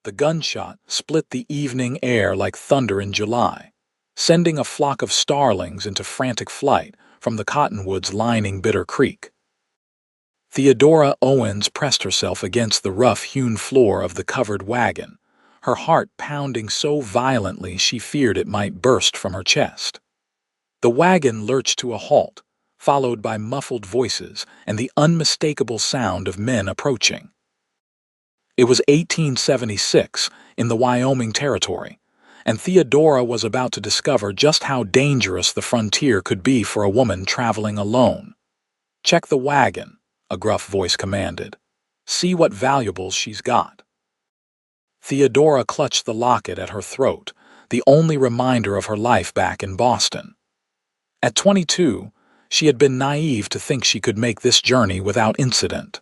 The gunshot split the evening air like thunder in July, sending a flock of starlings into frantic flight from the cottonwoods lining Bitter Creek. Theodora Owens pressed herself against the rough-hewn floor of the covered wagon, her heart pounding so violently she feared it might burst from her chest. The wagon lurched to a halt, followed by muffled voices and the unmistakable sound of men approaching. It was 1876 in the Wyoming Territory, and Theodora was about to discover just how dangerous the frontier could be for a woman traveling alone. "Check the wagon," a gruff voice commanded. "See what valuables she's got." Theodora clutched the locket at her throat, the only reminder of her life back in Boston. At 22, she had been naive to think she could make this journey without incident.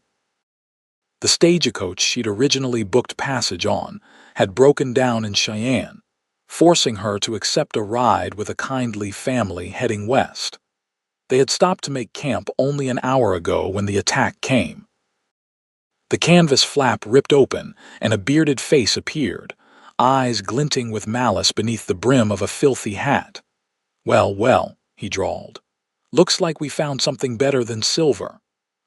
The stagecoach she'd originally booked passage on had broken down in Cheyenne, forcing her to accept a ride with a kindly family heading west. They had stopped to make camp only an hour ago when the attack came. The canvas flap ripped open and a bearded face appeared, eyes glinting with malice beneath the brim of a filthy hat. "Well, well," he drawled. "Looks like we found something better than silver."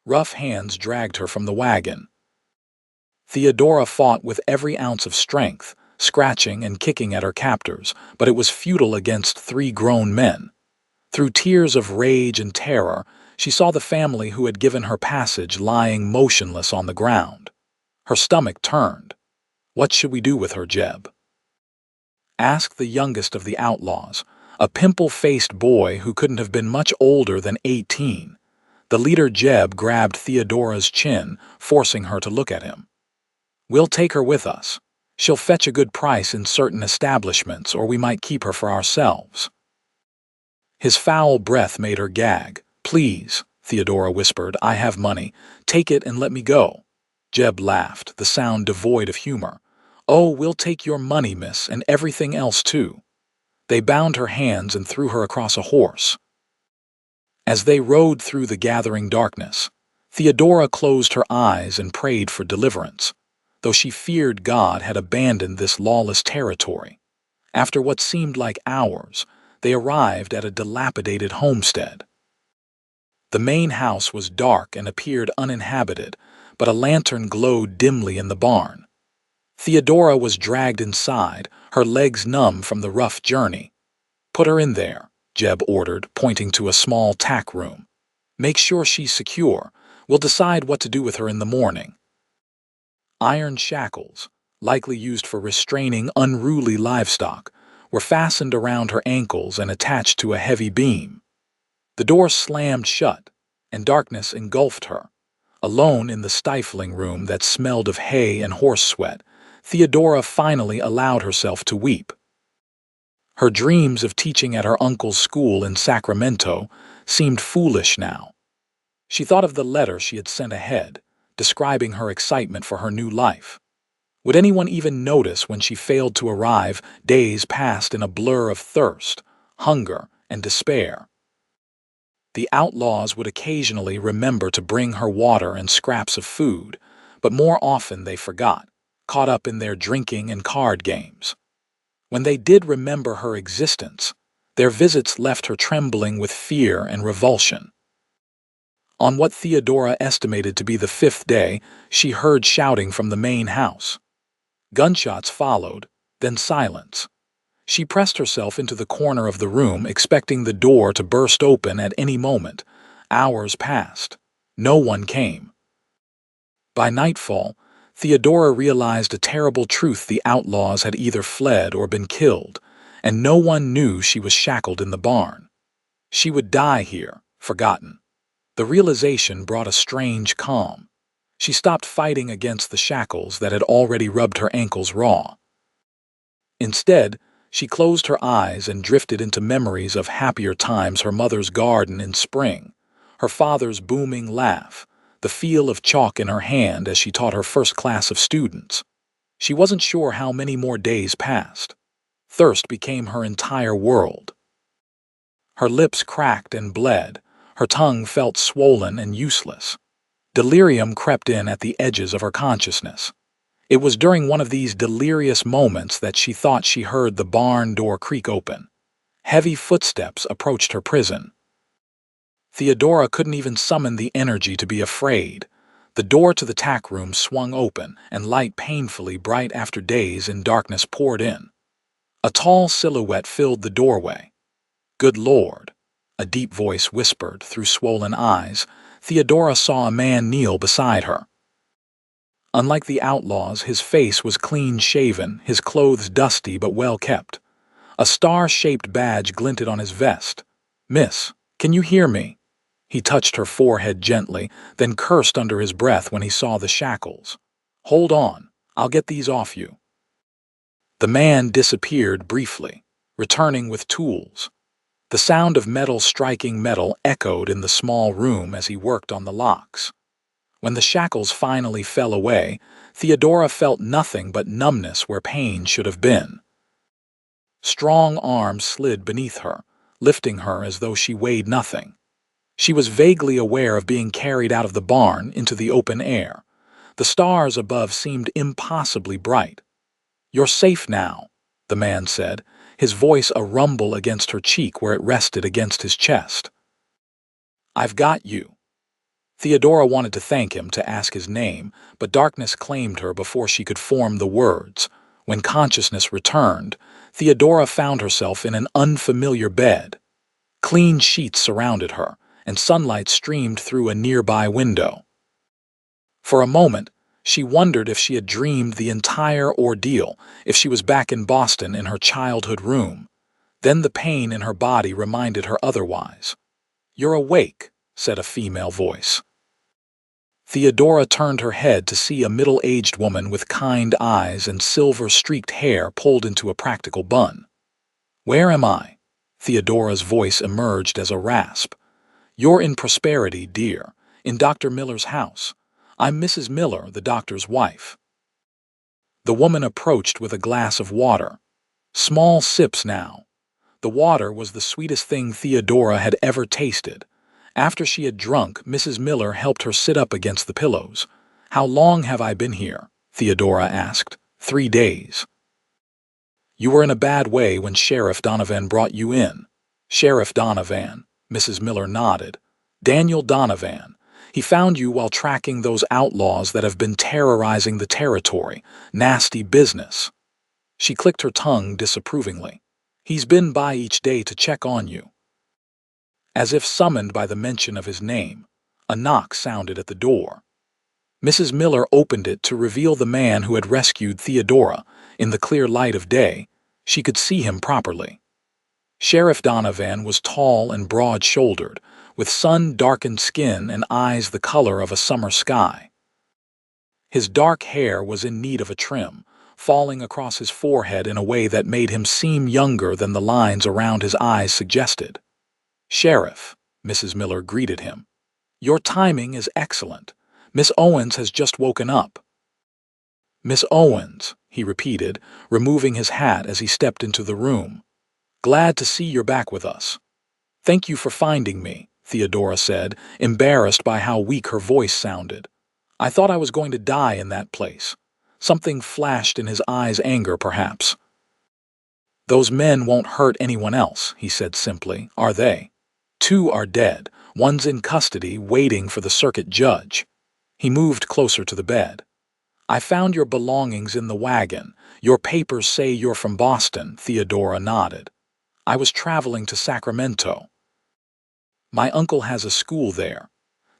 Rough hands dragged her from the wagon. Theodora fought with every ounce of strength, scratching and kicking at her captors, but it was futile against three grown men. Through tears of rage and terror, she saw the family who had given her passage lying motionless on the ground. Her stomach turned. "What should we do with her, Jeb?" asked the youngest of the outlaws, a pimple-faced boy who couldn't have been much older than 18. The leader Jeb grabbed Theodora's chin, forcing her to look at him. "We'll take her with us. She'll fetch a good price in certain establishments, or we might keep her for ourselves." His foul breath made her gag. "Please," Theodora whispered, "I have money. Take it and let me go." Jeb laughed, the sound devoid of humor. "Oh, we'll take your money, miss, and everything else too." They bound her hands and threw her across a horse. As they rode through the gathering darkness, Theodora closed her eyes and prayed for deliverance, though she feared God had abandoned this lawless territory. After what seemed like hours, they arrived at a dilapidated homestead. The main house was dark and appeared uninhabited, but a lantern glowed dimly in the barn. Theodora was dragged inside, her legs numb from the rough journey. "Put her in there," Jeb ordered, pointing to a small tack room. "Make sure she's secure. We'll decide what to do with her in the morning." Iron shackles, likely used for restraining unruly livestock, were fastened around her ankles and attached to a heavy beam. The door slammed shut, and darkness engulfed her. Alone in the stifling room that smelled of hay and horse sweat, Theodora finally allowed herself to weep. Her dreams of teaching at her uncle's school in Sacramento seemed foolish now. She thought of the letter she had sent ahead, describing her excitement for her new life. Would anyone even notice when she failed to arrive, days passed in a blur of thirst, hunger, and despair? The outlaws would occasionally remember to bring her water and scraps of food, but more often they forgot, caught up in their drinking and card games. When they did remember her existence, their visits left her trembling with fear and revulsion. On what Theodora estimated to be the 5th day, she heard shouting from the main house. Gunshots followed, then silence. She pressed herself into the corner of the room, expecting the door to burst open at any moment. Hours passed. No one came. By nightfall, Theodora realized a terrible truth: the outlaws had either fled or been killed, and no one knew she was shackled in the barn. She would die here, forgotten. The realization brought a strange calm. She stopped fighting against the shackles that had already rubbed her ankles raw. Instead, she closed her eyes and drifted into memories of happier times: her mother's garden in spring, her father's booming laugh, the feel of chalk in her hand as she taught her first class of students. She wasn't sure how many more days passed. Thirst became her entire world. Her lips cracked and bled, her tongue felt swollen and useless. Delirium crept in at the edges of her consciousness. It was during one of these delirious moments that she thought she heard the barn door creak open. Heavy footsteps approached her prison. Theodora couldn't even summon the energy to be afraid. The door to the tack room swung open, and light painfully bright after days in darkness poured in. A tall silhouette filled the doorway. "Good Lord," a deep voice whispered through swollen eyes. Theodora saw a man kneel beside her. Unlike the outlaws, his face was clean-shaven, his clothes dusty but well-kept. A star-shaped badge glinted on his vest. "Miss, can you hear me?" He touched her forehead gently, then cursed under his breath when he saw the shackles. "Hold on, I'll get these off you." The man disappeared briefly, returning with tools. The sound of metal striking metal echoed in the small room as he worked on the locks. When the shackles finally fell away, Theodora felt nothing but numbness where pain should have been. Strong arms slid beneath her, lifting her as though she weighed nothing. She was vaguely aware of being carried out of the barn into the open air. The stars above seemed impossibly bright. "You're safe now," the man said, his voice a rumble against her cheek where it rested against his chest. "I've got you." Theodora wanted to thank him, to ask his name, but darkness claimed her before she could form the words. When consciousness returned, Theodora found herself in an unfamiliar bed. Clean sheets surrounded her, and sunlight streamed through a nearby window. For a moment, she wondered if she had dreamed the entire ordeal, if she was back in Boston in her childhood room. Then the pain in her body reminded her otherwise. "You're awake," said a female voice. Theodora turned her head to see a middle-aged woman with kind eyes and silver-streaked hair pulled into a practical bun. "Where am I?" Theodora's voice emerged as a rasp. "You're in Prosperity, dear, in Dr. Miller's house. I'm Mrs. Miller, the doctor's wife." The woman approached with a glass of water. Small sips now. The water was the sweetest thing Theodora had ever tasted. After she had drunk, Mrs. Miller helped her sit up against the pillows. "How long have I been here?" Theodora asked. "3 days." "You were in a bad way when Sheriff Donovan brought you in." "Sheriff Donovan," Mrs. Miller nodded. "Daniel Donovan. He found you while tracking those outlaws that have been terrorizing the territory. Nasty business." She clicked her tongue disapprovingly. "He's been by each day to check on you." As if summoned by the mention of his name, a knock sounded at the door. Mrs. Miller opened it to reveal the man who had rescued Theodora. In the clear light of day, she could see him properly. Sheriff Donovan was tall and broad-shouldered, with sun-darkened skin and eyes the color of a summer sky. His dark hair was in need of a trim, falling across his forehead in a way that made him seem younger than the lines around his eyes suggested. "Sheriff," Mrs. Miller greeted him. "Your timing is excellent. Miss Owens has just woken up." "Miss Owens," he repeated, removing his hat as he stepped into the room. "Glad to see you're back with us." "Thank you for finding me," Theodora said, embarrassed by how weak her voice sounded. "I thought I was going to die in that place." Something flashed in his eyes, anger perhaps. "Those men won't hurt anyone else," he said simply, "are they? 2 are dead, 1's in custody waiting for the circuit judge." He moved closer to the bed. "I found your belongings in the wagon. Your papers say you're from Boston," Theodora nodded. "I was traveling to Sacramento. My uncle has a school there.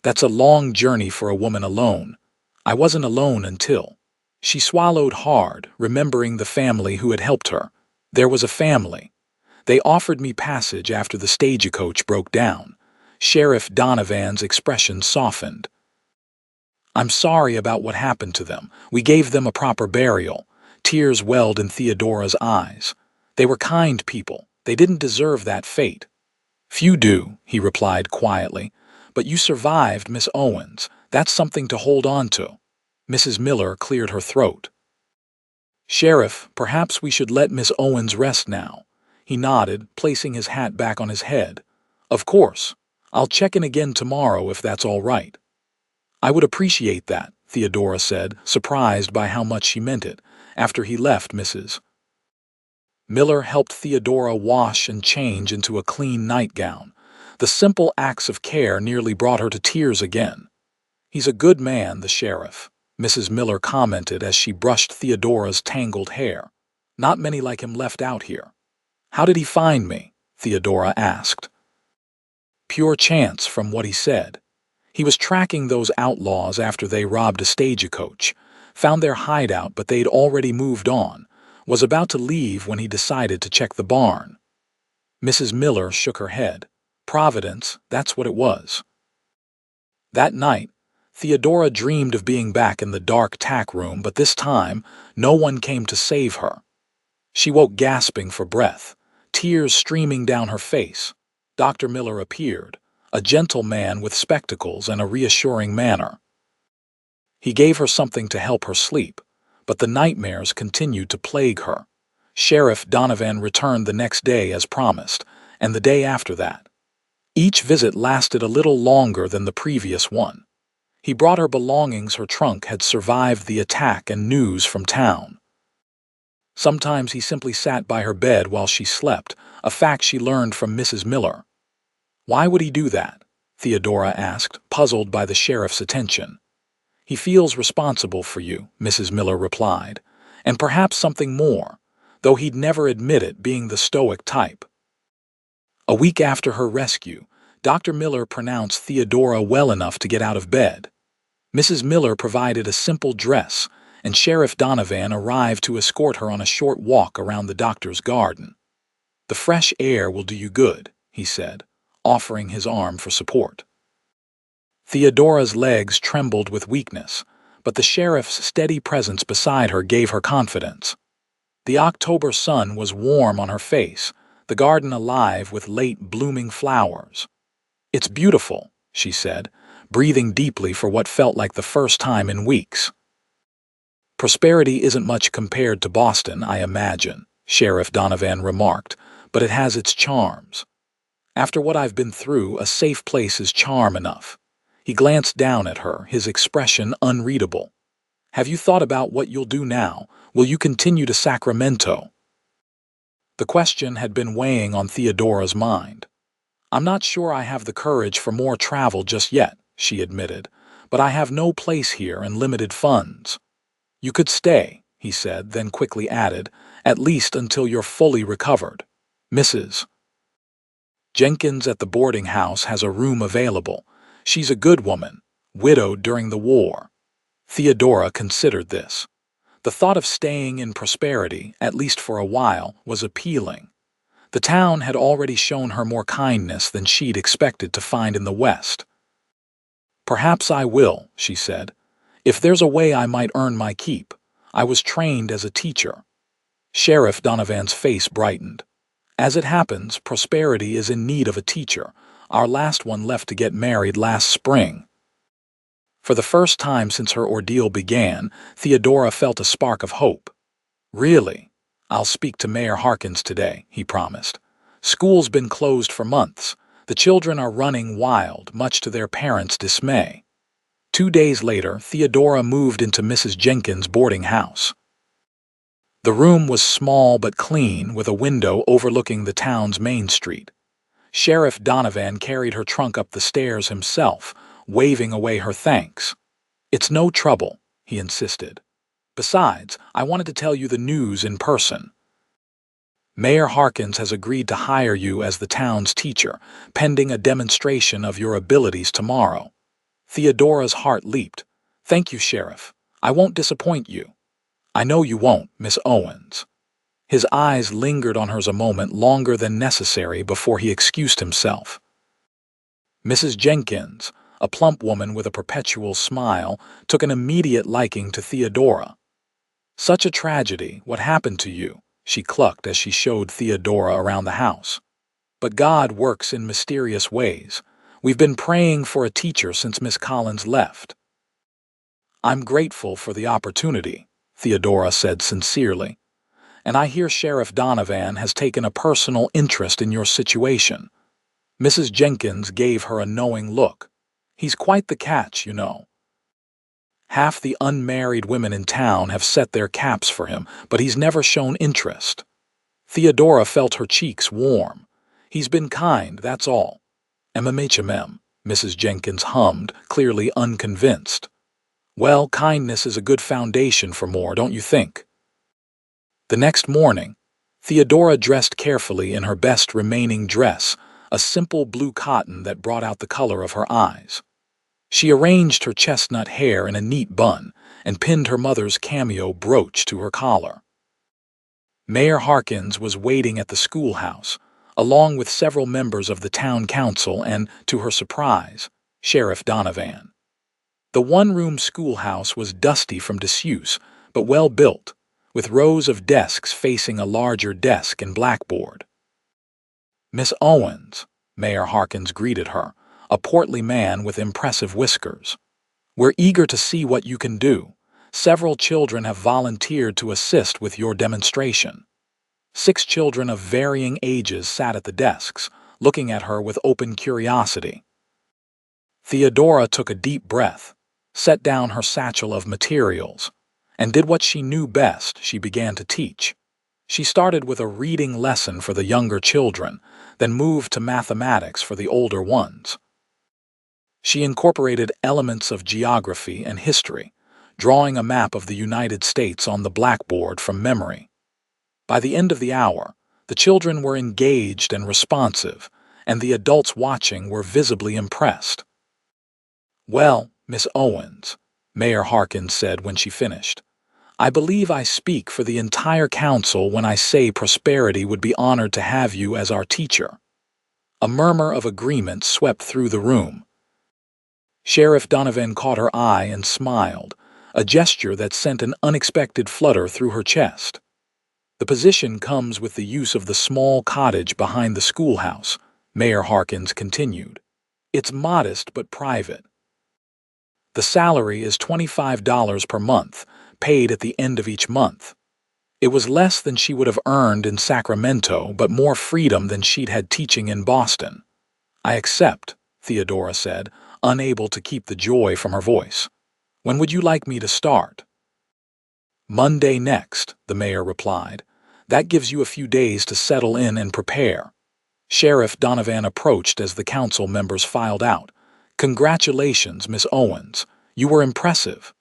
That's a long journey for a woman alone. I wasn't alone until—" She swallowed hard, remembering the family who had helped her. There was a family. "They offered me passage after the stagecoach broke down." Sheriff Donovan's expression softened. "I'm sorry about what happened to them. We gave them a proper burial." Tears welled in Theodora's eyes. "They were kind people. They didn't deserve that fate." "Few do," he replied quietly. "But you survived, Miss Owens. That's something to hold on to." Mrs. Miller cleared her throat. "Sheriff, perhaps we should let Miss Owens rest now." He nodded, placing his hat back on his head. "Of course. I'll check in again tomorrow if that's all right." "I would appreciate that," Theodora said, surprised by how much she meant it, after he left Mrs. Miller helped Theodora wash and change into a clean nightgown. The simple acts of care nearly brought her to tears again. "He's a good man, the sheriff," Mrs. Miller commented as she brushed Theodora's tangled hair. "Not many like him left out here." "How did he find me?" Theodora asked. "Pure chance from what he said. He was tracking those outlaws after they robbed a stagecoach, found their hideout but they'd already moved on, was about to leave when he decided to check the barn." Mrs. Miller shook her head. "Providence, that's what it was." That night, Theodora dreamed of being back in the dark tack room, but this time, no one came to save her. She woke gasping for breath, tears streaming down her face. Dr. Miller appeared, a gentle man with spectacles and a reassuring manner. He gave her something to help her sleep, but the nightmares continued to plague her. Sheriff Donovan returned the next day as promised, and the day after that. Each visit lasted a little longer than the previous one. He brought her belongings her trunk had survived the attack and news from town. Sometimes he simply sat by her bed while she slept, a fact she learned from Mrs. Miller. "Why would he do that?" Theodora asked, puzzled by the sheriff's attention. "He feels responsible for you," Mrs. Miller replied, "and perhaps something more, though he'd never admit it, being the stoic type." A week after her rescue, Dr. Miller pronounced Theodora well enough to get out of bed. Mrs. Miller provided a simple dress, and Sheriff Donovan arrived to escort her on a short walk around the doctor's garden. "The fresh air will do you good," he said, offering his arm for support. Theodora's legs trembled with weakness, but the sheriff's steady presence beside her gave her confidence. The October sun was warm on her face, the garden alive with late blooming flowers. "It's beautiful," she said, breathing deeply for what felt like the first time in weeks. "Prosperity isn't much compared to Boston, I imagine," Sheriff Donovan remarked, "but it has its charms. After what I've been through, a safe place is charm enough." He glanced down at her, his expression unreadable. "Have you thought about what you'll do now? Will you continue to Sacramento?" The question had been weighing on Theodora's mind. "I'm not sure I have the courage for more travel just yet," she admitted, "but I have no place here and limited funds." "You could stay," he said, then quickly added, "at least until you're fully recovered. Mrs. Jenkins at the boarding house has a room available. She's a good woman, widowed during the war." Theodora considered this. The thought of staying in prosperity, at least for a while, was appealing. The town had already shown her more kindness than she'd expected to find in the West. "Perhaps I will," she said. "If there's a way I might earn my keep. I was trained as a teacher." Sheriff Donovan's face brightened. "As it happens, prosperity is in need of a teacher. Our last one left to get married last spring." For the first time since her ordeal began, Theodora felt a spark of hope. "Really? I'll speak to Mayor Harkins today," he promised. "School's been closed for months. The children are running wild, much to their parents' dismay." 2 days later, Theodora moved into Mrs. Jenkins' boarding house. The room was small but clean, with a window overlooking the town's main street. Sheriff Donovan carried her trunk up the stairs himself, waving away her thanks. "It's no trouble," he insisted. "Besides, I wanted to tell you the news in person. Mayor Harkins has agreed to hire you as the town's teacher, pending a demonstration of your abilities tomorrow." Theodora's heart leaped. "Thank you, Sheriff. I won't disappoint you." "I know you won't, Miss Owens." His eyes lingered on hers a moment longer than necessary before he excused himself. Mrs. Jenkins, a plump woman with a perpetual smile, took an immediate liking to Theodora. "Such a tragedy, what happened to you?" she clucked as she showed Theodora around the house. "But God works in mysterious ways. We've been praying for a teacher since Miss Collins left." "I'm grateful for the opportunity," Theodora said sincerely. "And I hear Sheriff Donovan has taken a personal interest in your situation." Mrs. Jenkins gave her a knowing look. "He's quite the catch, you know." Half the unmarried women in town have set their caps for him, but he's never shown interest. Theodora felt her cheeks warm. He's been kind, that's all. MMHMM, Mrs. Jenkins hummed, clearly unconvinced. Well, kindness is a good foundation for more, don't you think? The next morning, Theodora dressed carefully in her best remaining dress, a simple blue cotton that brought out the color of her eyes. She arranged her chestnut hair in a neat bun and pinned her mother's cameo brooch to her collar. Mayor Harkins was waiting at the schoolhouse, along with several members of the town council and, to her surprise, Sheriff Donovan. The one-room schoolhouse was dusty from disuse, but well-built, with rows of desks facing a larger desk and blackboard. "Miss Owens," Mayor Harkins greeted her, a portly man with impressive whiskers. "We're eager to see what you can do. Several children have volunteered to assist with your demonstration." 6 children of varying ages sat at the desks, looking at her with open curiosity. Theodora took a deep breath, set down her satchel of materials, and did what she knew best. She began to teach. She started with a reading lesson for the younger children, then moved to mathematics for the older ones. She incorporated elements of geography and history, drawing a map of the United States on the blackboard from memory. By the end of the hour, the children were engaged and responsive, and the adults watching were visibly impressed. "Well, Miss Owens," Mayor Harkins said when she finished, "I believe I speak for the entire council when I say Prosperity would be honored to have you as our teacher." A murmur of agreement swept through the room. Sheriff Donovan caught her eye and smiled, a gesture that sent an unexpected flutter through her chest. "The position comes with the use of the small cottage behind the schoolhouse," Mayor Harkins continued. "It's modest but private. The salary is $25 per month, paid at the end of each month. It was less than she would have earned in Sacramento, but more freedom than she'd had teaching in Boston." "I accept," Theodora said, unable to keep the joy from her voice. "When would you like me to start?" "Monday next," the mayor replied. "That gives you a few days to settle in and prepare." Sheriff Donovan approached as the council members filed out. "Congratulations, Miss Owens. You were impressive."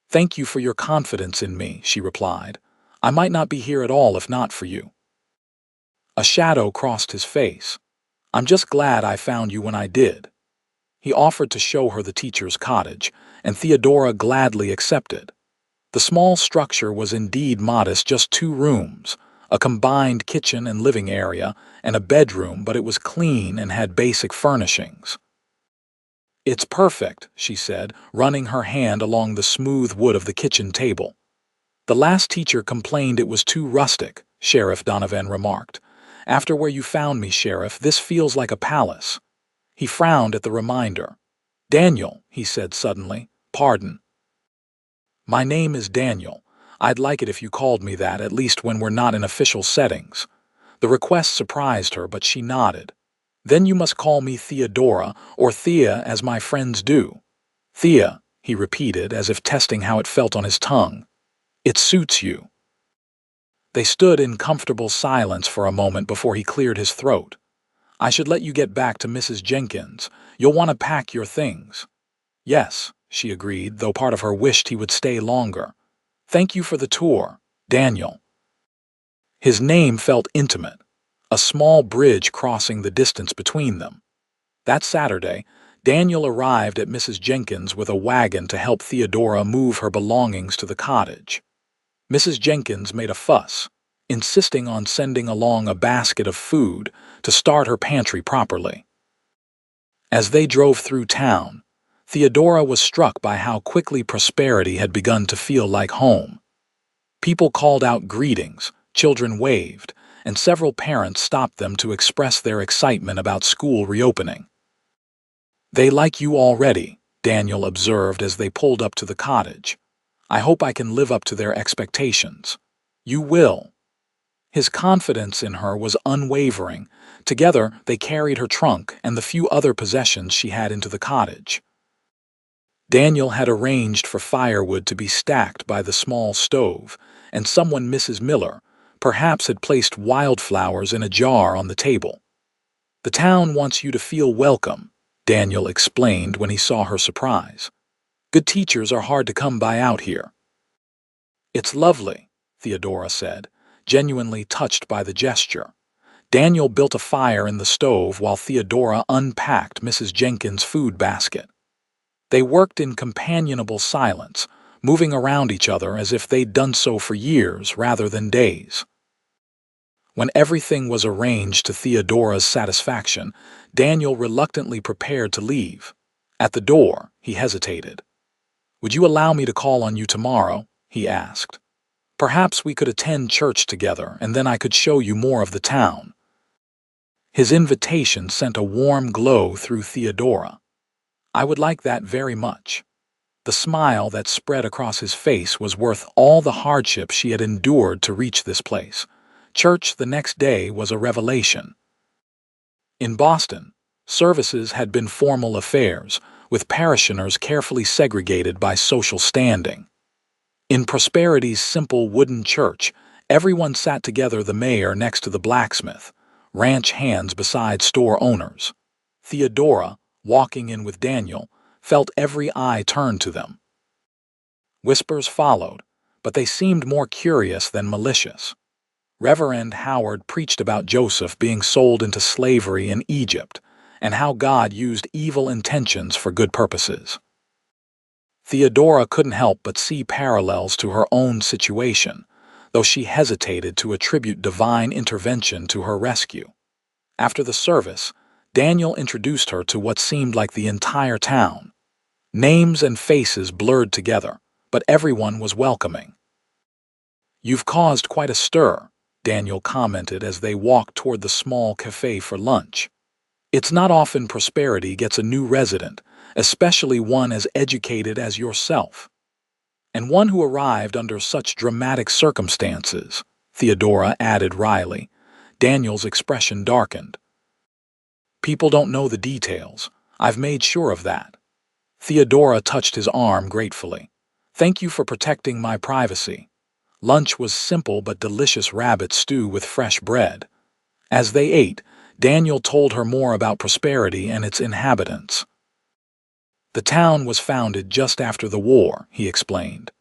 "Thank you for your confidence in me," she replied. "I might not be here at all if not for you." A shadow crossed his face. "I'm just glad I found you when I did." He offered to show her the teacher's cottage, and Theodora gladly accepted. The small structure was indeed modest, just 2 rooms, a combined kitchen and living area, and a bedroom, but it was clean and had basic furnishings. "It's perfect," she said, running her hand along the smooth wood of the kitchen table. "The last teacher complained it was too rustic," Sheriff Donovan remarked. "After where you found me, Sheriff, this feels like a palace." He frowned at the reminder. "Daniel," he said suddenly. "Pardon." "My name is Daniel. I'd like it if you called me that, at least when we're not in official settings." The request surprised her, but she nodded. "Then you must call me Theodora, or Thea as my friends do." "Thea," he repeated, as if testing how it felt on his tongue. "It suits you." They stood in comfortable silence for a moment before he cleared his throat. "I should let you get back to Mrs. Jenkins. You'll want to pack your things." "Yes," she agreed, though part of her wished he would stay longer. "Thank you for the tour, Daniel." His name felt intimate, a small bridge crossing the distance between them. That Saturday, Daniel arrived at Mrs. Jenkins with a wagon to help Theodora move her belongings to the cottage. Mrs. Jenkins made a fuss, insisting on sending along a basket of food to start her pantry properly. As they drove through town, Theodora was struck by how quickly Prosperity had begun to feel like home. People called out greetings, children waved, and several parents stopped them to express their excitement about school reopening. "They like you already," Daniel observed as they pulled up to the cottage. "I hope I can live up to their expectations." "You will." His confidence in her was unwavering. Together, they carried her trunk and the few other possessions she had into the cottage. Daniel had arranged for firewood to be stacked by the small stove, and someone, Mrs. Miller, perhaps had placed wildflowers in a jar on the table. "The town wants you to feel welcome," Daniel explained when he saw her surprise. "Good teachers are hard to come by out here." "It's lovely," Theodora said, genuinely touched by the gesture. Daniel built a fire in the stove while Theodora unpacked Mrs. Jenkins' food basket. They worked in companionable silence, moving around each other as if they'd done so for years rather than days. When everything was arranged to Theodora's satisfaction, Daniel reluctantly prepared to leave. At the door, he hesitated. "Would you allow me to call on you tomorrow?" he asked. "Perhaps we could attend church together, and then I could show you more of the town." His invitation sent a warm glow through Theodora. "I would like that very much." The smile that spread across his face was worth all the hardship she had endured to reach this place. Church the next day was a revelation. In Boston, services had been formal affairs, with parishioners carefully segregated by social standing. In Prosperity's simple wooden church, everyone sat together, the mayor next to the blacksmith, ranch hands beside store owners. Theodora, walking in with Daniel, felt every eye turn to them. Whispers followed, but they seemed more curious than malicious. Reverend Howard preached about Joseph being sold into slavery in Egypt and how God used evil intentions for good purposes. Theodora couldn't help but see parallels to her own situation, though she hesitated to attribute divine intervention to her rescue. After the service, Daniel introduced her to what seemed like the entire town. Names and faces blurred together, but everyone was welcoming. "You've caused quite a stir," Daniel commented as they walked toward the small cafe for lunch. "It's not often Prosperity gets a new resident, especially one as educated as yourself. And one who arrived under such dramatic circumstances," Theodora added wryly. Daniel's expression darkened. "People don't know the details. I've made sure of that." Theodora touched his arm gratefully. "Thank you for protecting my privacy." Lunch was simple but delicious rabbit stew with fresh bread. As they ate, Daniel told her more about Prosperity and its inhabitants. "The town was founded just after the war," he explained.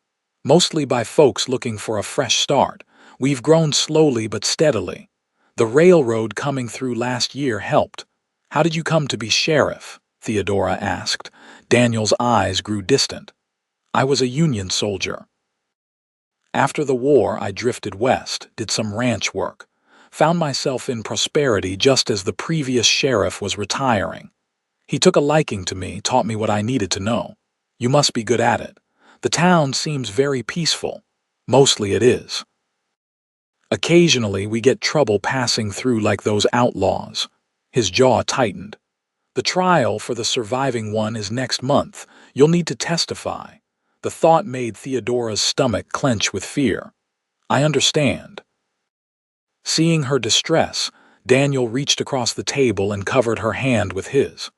"Mostly by folks looking for a fresh start. We've grown slowly but steadily. The railroad coming through last year helped." "How did you come to be sheriff?" Theodora asked. Daniel's eyes grew distant. "I was a Union soldier. After the war, I drifted west, did some ranch work. Found myself in Prosperity just as the previous sheriff was retiring. He took a liking to me, taught me what I needed to know. You must be good at it. The town seems very peaceful. Mostly it is. Occasionally we get trouble passing through like those outlaws." His jaw tightened. "The trial for the surviving one is next month. You'll need to testify." The thought made Theodora's stomach clench with fear. "I understand." Seeing her distress, Daniel reached across the table and covered her hand with his.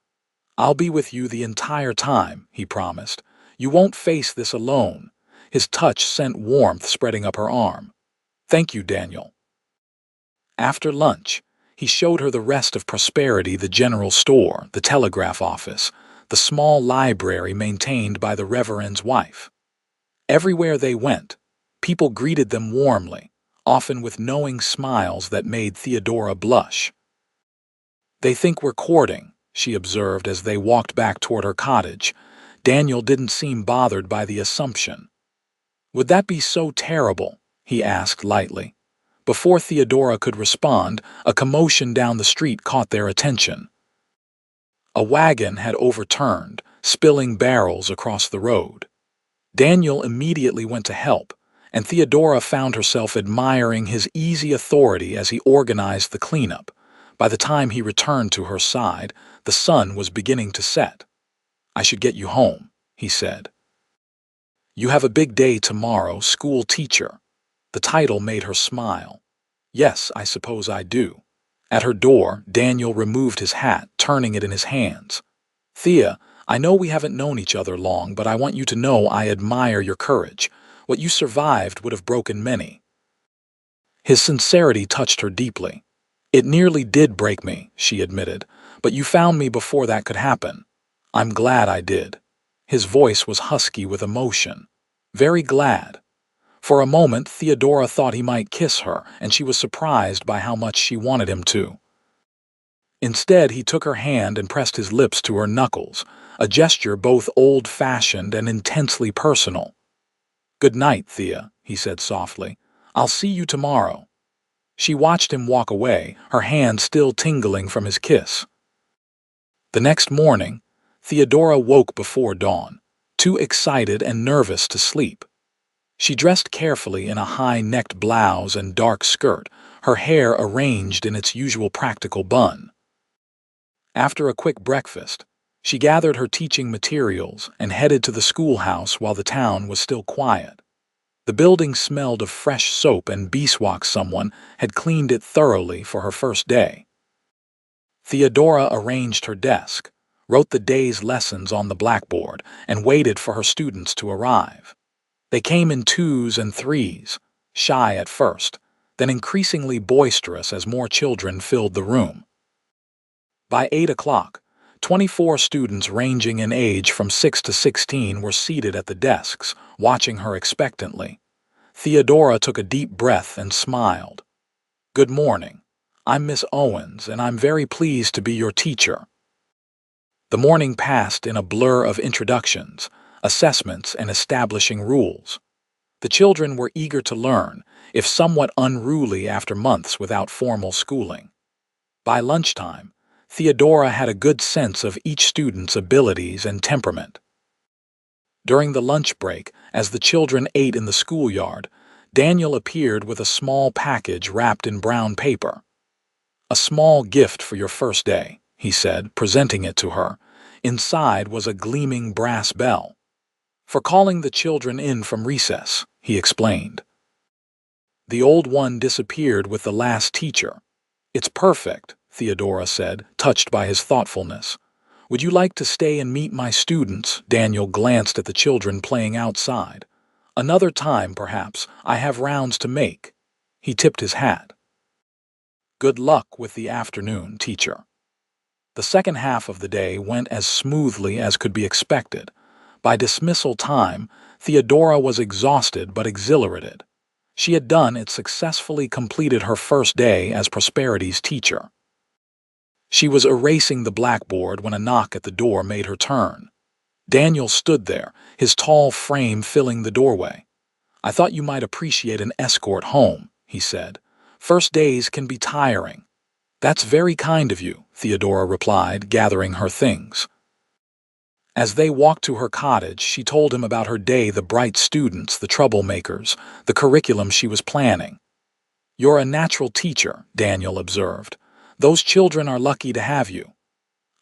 "I'll be with you the entire time," he promised. "You won't face this alone." His touch sent warmth spreading up her arm. "Thank you, Daniel." After lunch, he showed her the rest of Prosperity: the general store, the telegraph office, the small library maintained by the Reverend's wife. Everywhere they went, people greeted them warmly, often with knowing smiles that made Theodora blush. "They think we're courting," she observed as they walked back toward her cottage. Daniel didn't seem bothered by the assumption. "Would that be so terrible?" he asked lightly. Before Theodora could respond, a commotion down the street caught their attention. A wagon had overturned, spilling barrels across the road. Daniel immediately went to help, and Theodora found herself admiring his easy authority as he organized the cleanup. By the time he returned to her side, the sun was beginning to set. "I should get you home," he said. "You have a big day tomorrow, school teacher." The title made her smile. "Yes, I suppose I do." At her door, Daniel removed his hat, turning it in his hands. "Thea, I know we haven't known each other long, but I want you to know I admire your courage. What you survived would have broken many." His sincerity touched her deeply. "It nearly did break me," she admitted, "but you found me before that could happen. I'm glad I did." His voice was husky with emotion. Very glad. For a moment, Theodora thought he might kiss her, and she was surprised by how much she wanted him to. Instead, he took her hand and pressed his lips to her knuckles, a gesture both old-fashioned and intensely personal. "Good night, Thea," he said softly. "I'll see you tomorrow." She watched him walk away, her hand still tingling from his kiss. The next morning, Theodora woke before dawn, too excited and nervous to sleep. She dressed carefully in a high-necked blouse and dark skirt, her hair arranged in its usual practical bun. After a quick breakfast, she gathered her teaching materials and headed to the schoolhouse while the town was still quiet. The building smelled of fresh soap and beeswax. Someone had cleaned it thoroughly for her first day. Theodora arranged her desk, wrote the day's lessons on the blackboard, and waited for her students to arrive. They came in twos and threes, shy at first, then increasingly boisterous as more children filled the room. By 8 o'clock, 24 students ranging in age from 6 to 16 were seated at the desks, watching her expectantly. Theodora took a deep breath and smiled. "Good morning. I'm Miss Owens, and I'm very pleased to be your teacher." The morning passed in a blur of introductions, assessments, and establishing rules. The children were eager to learn, if somewhat unruly after months without formal schooling. By lunchtime, Theodora had a good sense of each student's abilities and temperament. During the lunch break, as the children ate in the schoolyard, Daniel appeared with a small package wrapped in brown paper. "A small gift for your first day," he said, presenting it to her. Inside was a gleaming brass bell. "For calling the children in from recess," he explained. The old one disappeared with the last teacher. "It's perfect," Theodora said, touched by his thoughtfulness. "Would you like to stay and meet my students?" Daniel glanced at the children playing outside. "Another time, perhaps. I have rounds to make." He tipped his hat. "Good luck with the afternoon, teacher." The second half of the day went as smoothly as could be expected. By dismissal time, Theodora was exhausted but exhilarated. She had successfully completed her first day as Prosperity's teacher. She was erasing the blackboard when a knock at the door made her turn. Daniel stood there, his tall frame filling the doorway. "I thought you might appreciate an escort home," he said. "First days can be tiring." "That's very kind of you," Theodora replied, gathering her things. As they walked to her cottage, she told him about her day, the bright students, the troublemakers, the curriculum she was planning. "You're a natural teacher," Daniel observed. "Those children are lucky to have you."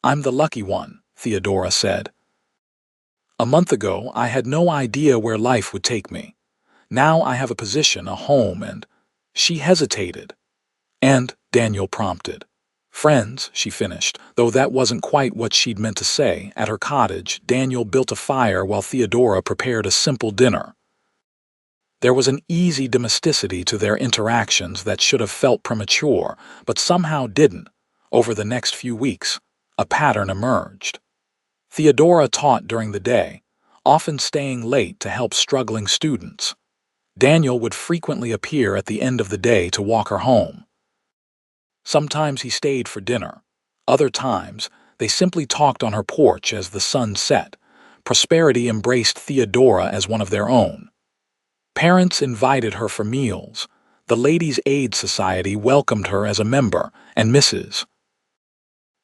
"I'm the lucky one," Theodora said. "A month ago, I had no idea where life would take me. Now I have a position, a home, and—" She hesitated. "And," Daniel prompted. "Friends," she finished, though that wasn't quite what she'd meant to say. At her cottage, Daniel built a fire while Theodora prepared a simple dinner. There was an easy domesticity to their interactions that should have felt premature, but somehow didn't. Over the next few weeks, a pattern emerged. Theodora taught during the day, often staying late to help struggling students. Daniel would frequently appear at the end of the day to walk her home. Sometimes he stayed for dinner. Other times, they simply talked on her porch as the sun set. Prosperity embraced Theodora as one of their own. Parents invited her for meals. The Ladies' Aid Society welcomed her as a member, and Mrs.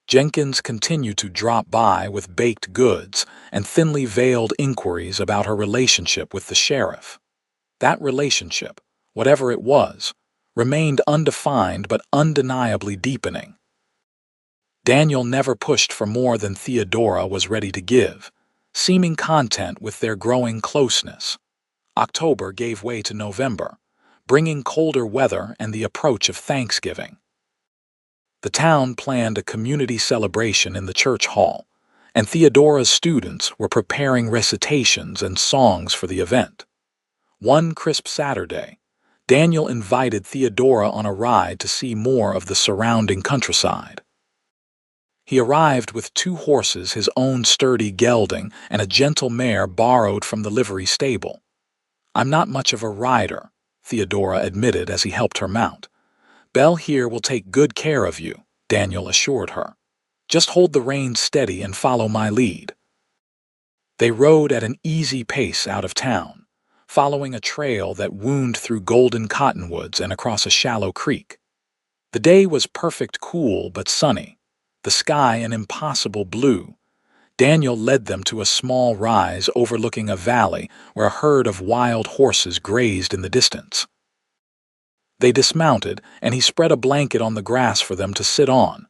Jenkins continued to drop by with baked goods and thinly veiled inquiries about her relationship with the sheriff. That relationship, whatever it was, remained undefined but undeniably deepening. Daniel never pushed for more than Theodora was ready to give, seeming content with their growing closeness. October gave way to November, bringing colder weather and the approach of Thanksgiving. The town planned a community celebration in the church hall, and Theodora's students were preparing recitations and songs for the event. One crisp Saturday, Daniel invited Theodora on a ride to see more of the surrounding countryside. He arrived with 2 horses, his own sturdy gelding, and a gentle mare borrowed from the livery stable. "I'm not much of a rider," Theodora admitted as he helped her mount. "Belle here will take good care of you," Daniel assured her. "Just hold the reins steady and follow my lead." They rode at an easy pace out of town, following a trail that wound through golden cottonwoods and across a shallow creek. The day was perfect, cool but sunny, the sky an impossible blue. Daniel led them to a small rise overlooking a valley where a herd of wild horses grazed in the distance. They dismounted, and he spread a blanket on the grass for them to sit on.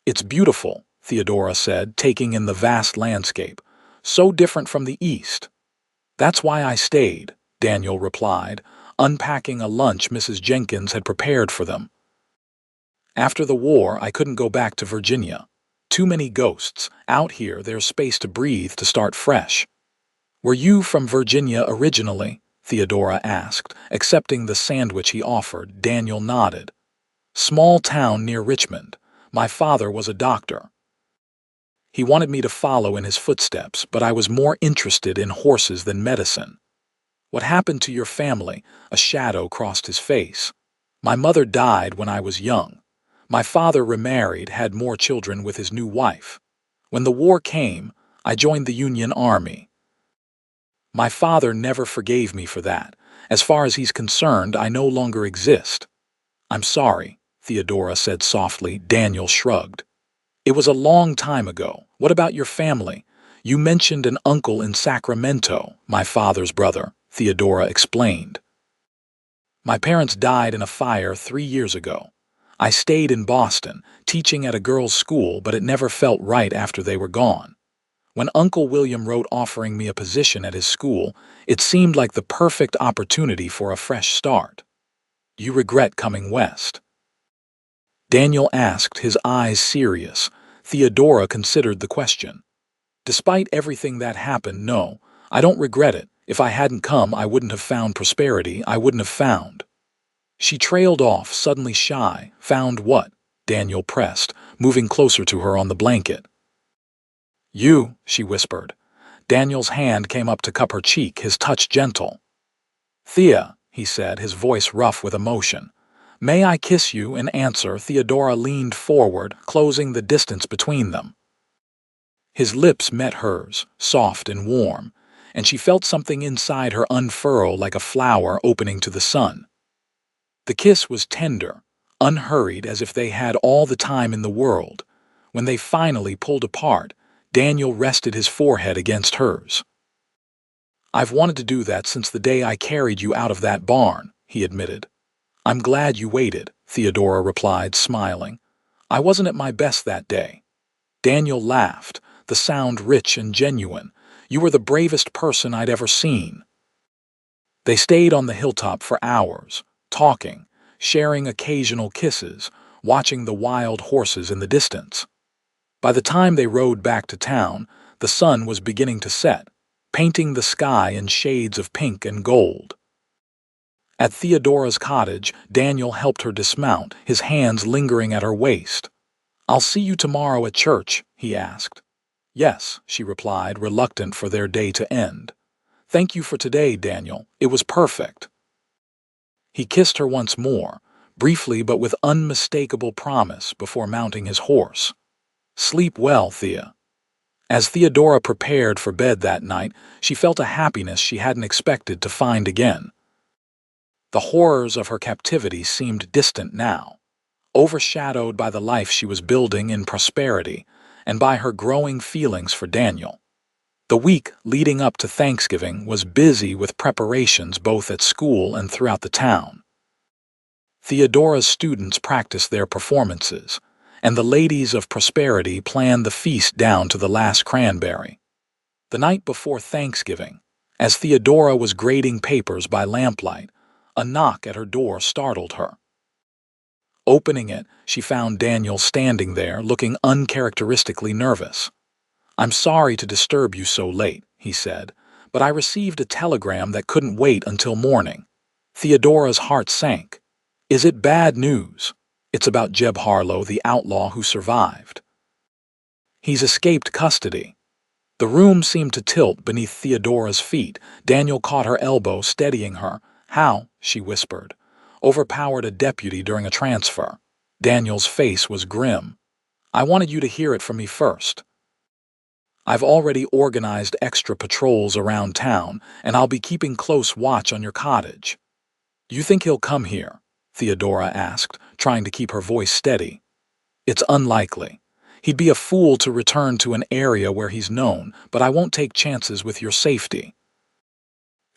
"It's beautiful," Theodora said, taking in the vast landscape. "So different from the east." "That's why I stayed," Daniel replied, unpacking a lunch Mrs. Jenkins had prepared for them. "After the war, I couldn't go back to Virginia. Too many ghosts. Out here, there's space to breathe, to start fresh." "Were you from Virginia originally?" Theodora asked, accepting the sandwich he offered. Daniel nodded. "Small town near Richmond. My father was a doctor. He wanted me to follow in his footsteps, but I was more interested in horses than medicine." "What happened to your family?" A shadow crossed his face. "My mother died when I was young. My father remarried, had more children with his new wife. When the war came, I joined the Union Army. My father never forgave me for that. As far as he's concerned, I no longer exist." "I'm sorry," Theodora said softly. Daniel shrugged. "It was a long time ago. What about your family? You mentioned an uncle in Sacramento." "My father's brother," Theodora explained. "My parents died in a fire 3 years ago. I stayed in Boston, teaching at a girls' school, but it never felt right after they were gone. When Uncle William wrote offering me a position at his school, it seemed like the perfect opportunity for a fresh start." "You regret coming west?" Daniel asked, his eyes serious. Theodora considered the question. "Despite everything that happened, no, I don't regret it. If I hadn't come, I wouldn't have found prosperity. I wouldn't have found—" She trailed off, suddenly shy. "Found what?" Daniel pressed, moving closer to her on the blanket. "You," she whispered. Daniel's hand came up to cup her cheek, his touch gentle. "Thea," he said, his voice rough with emotion. "May I kiss you in answer?" Theodora leaned forward, closing the distance between them. His lips met hers, soft and warm, and she felt something inside her unfurl like a flower opening to the sun. The kiss was tender, unhurried, as if they had all the time in the world. When they finally pulled apart, Daniel rested his forehead against hers. "I've wanted to do that since the day I carried you out of that barn," he admitted. "I'm glad you waited," Theodora replied, smiling. "I wasn't at my best that day." Daniel laughed, the sound rich and genuine. "You were the bravest person I'd ever seen." They stayed on the hilltop for hours, talking, sharing occasional kisses, watching the wild horses in the distance. By the time they rode back to town, the sun was beginning to set, painting the sky in shades of pink and gold. At Theodora's cottage, Daniel helped her dismount, his hands lingering at her waist. "I'll see you tomorrow at church?" he asked. "Yes," she replied, reluctant for their day to end. "Thank you for today, Daniel. It was perfect." He kissed her once more, briefly but with unmistakable promise, before mounting his horse. "Sleep well, Thea." As Theodora prepared for bed that night, she felt a happiness she hadn't expected to find again. The horrors of her captivity seemed distant now, overshadowed by the life she was building in prosperity and by her growing feelings for Daniel. The week leading up to Thanksgiving was busy with preparations both at school and throughout the town. Theodora's students practiced their performances, and the ladies of prosperity planned the feast down to the last cranberry. The night before Thanksgiving, as Theodora was grading papers by lamplight, a knock at her door startled her. Opening it, she found Daniel standing there, looking uncharacteristically nervous. "I'm sorry to disturb you so late," he said, "but I received a telegram that couldn't wait until morning." Theodora's heart sank. "Is it bad news?" "It's about Jeb Harlow, the outlaw who survived. He's escaped custody." The room seemed to tilt beneath Theodora's feet. Daniel caught her elbow, steadying her. "How?" she whispered. "Overpowered a deputy during a transfer." Daniel's face was grim. "I wanted you to hear it from me first. I've already organized extra patrols around town, and I'll be keeping close watch on your cottage." "You think he'll come here?" Theodora asked, trying to keep her voice steady. "It's unlikely. He'd be a fool to return to an area where he's known, but I won't take chances with your safety."